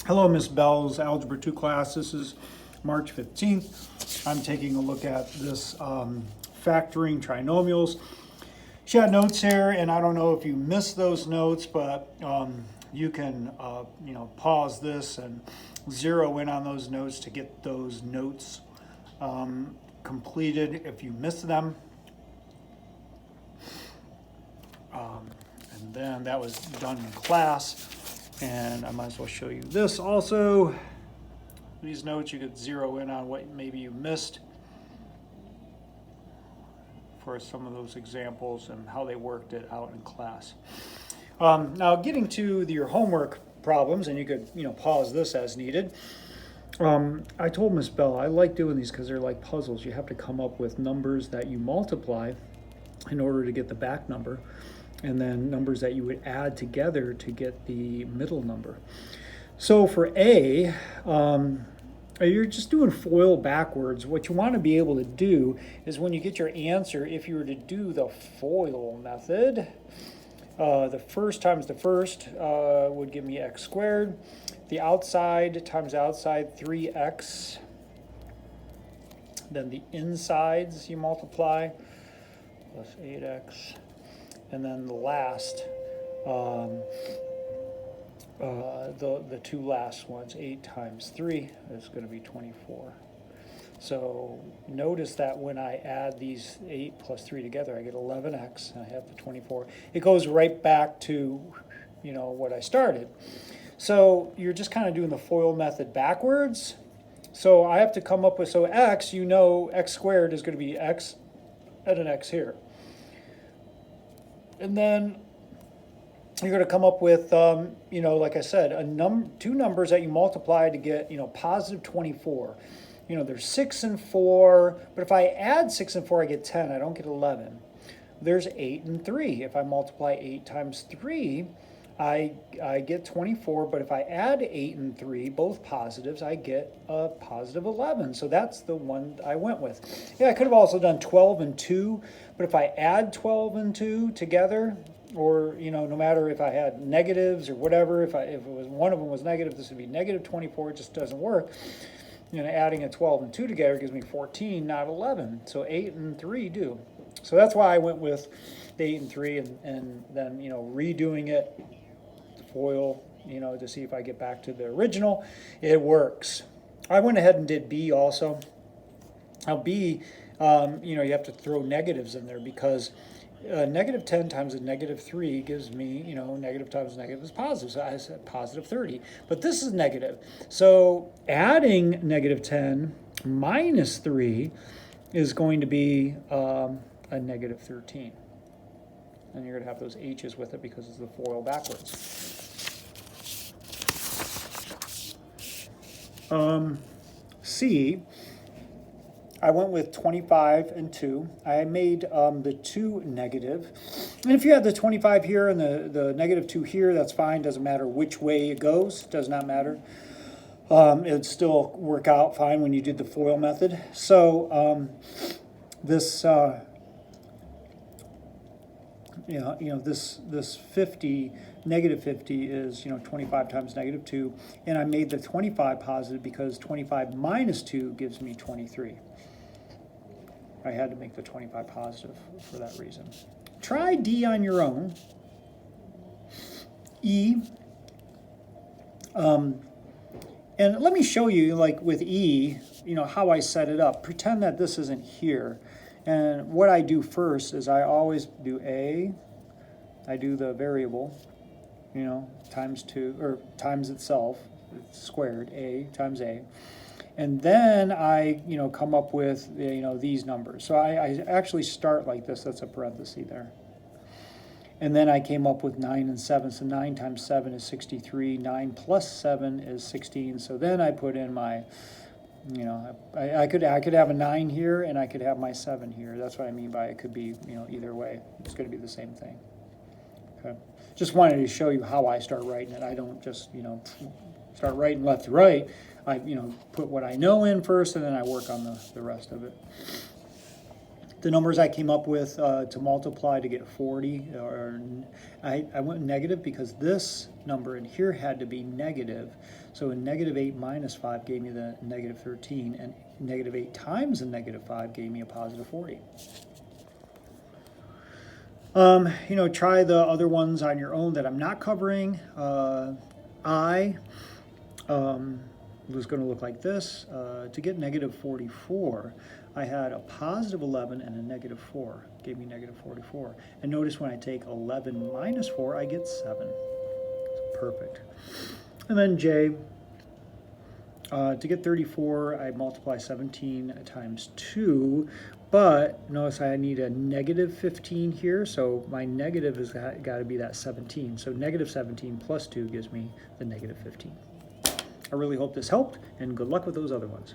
Hello, Miss Bell's Algebra 2 class. This is March 15th. I'm taking a look at this factoring trinomials. She had notes here, and I don't know if you missed those notes, but you can pause this and zero in on those notes to get those notes completed if you missed them. And then that was done in class. And I might as well show you this also. These notes, you could zero in on what maybe you missed for some of those examples and how they worked it out in class. Now getting to your homework problems, and you could pause this as needed. I told Miss Bell I like doing these because they're like puzzles. You have to come up with numbers that you multiply in order to get the back number, and then numbers that you would add together to get the middle number. So for A, you're just doing FOIL backwards. What you want to be able to do is when you get your answer, if you were to do the FOIL method, the first times the first would give me x squared. The outside times outside, 3x. Then the insides you multiply, plus 8x. And then the last, the two last ones, 8 times 3 is going to be 24. So notice that when I add these 8 plus 3 together, I get 11x, and I have the 24. It goes right back to, what I started. So you're just kind of doing the FOIL method backwards. So I have to come up with, so x, x squared is going to be x and an x here. And then you're going to come up with, like I said, two numbers that you multiply to get, positive 24. There's 6 and 4, but if I add 6 and 4, I get 10. I don't get 11. There's 8 and 3. If I multiply 8 times 3, I get 24, but if I add 8 and 3, both positives, I get a positive 11. So that's the one I went with. Yeah, I could have also done 12 and 2, but if I add 12 and 2 together, or, no matter if I had negatives or whatever, if it was one of them was negative, this would be negative 24. It just doesn't work. Adding a 12 and 2 together gives me 14, not 11. So 8 and 3 do. So that's why I went with 8 and 3, and then, redoing it, FOIL, to see if I get back to the original. It works. I went ahead and did B also. Now B, you have to throw negatives in there because negative 10 times a negative 3 gives me, negative times negative is positive. So I said positive 30. But this is negative. So adding negative 10 minus 3 is going to be a negative 13. And you're going to have those H's with it because it's the FOIL backwards. C, I went with 25 and 2. I made the 2 negative. And if you have the 25 here and the negative 2 here, that's fine. Doesn't matter which way it goes. Does not matter. It'd still work out fine when you did the FOIL method. So this... this 50, negative 50 is, 25 times negative 2. And I made the 25 positive because 25 minus 2 gives me 23. I had to make the 25 positive for that reason. Try D on your own. E. And let me show you, like with E, how I set it up. Pretend that this isn't here. And what I do first is I always do A, I do the variable, times 2, or times itself, squared, A times A. And then I, come up with, these numbers. So I actually start like this, that's a parenthesis there. And then I came up with 9 and 7, so 9 times 7 is 63, 9 plus 7 is 16. So then I put in my... I could have a 9 here and I could have my 7 here. That's what I mean by it could be, either way. It's going to be the same thing. Okay. Just wanted to show you how I start writing it. I don't just, start writing left to right. I, put what I know in first and then I work on the rest of it. The numbers I came up with to multiply to get 40, or I went negative because this number in here had to be negative. So a negative 8 minus 5 gave me the negative 13, and negative 8 times a negative 5 gave me a positive 40. You know, try the other ones on your own that I'm not covering. I was going to look like this. To get negative 44, I had a positive 11 and a negative 4. Gave me negative 44. And notice when I take 11 minus 4, I get 7. So perfect. And then J, to get 34, I multiply 17 times 2. But notice I need a negative 15 here, so my negative has got to be that 17. So negative 17 plus 2 gives me the negative 15. I really hope this helped, and good luck with those other ones.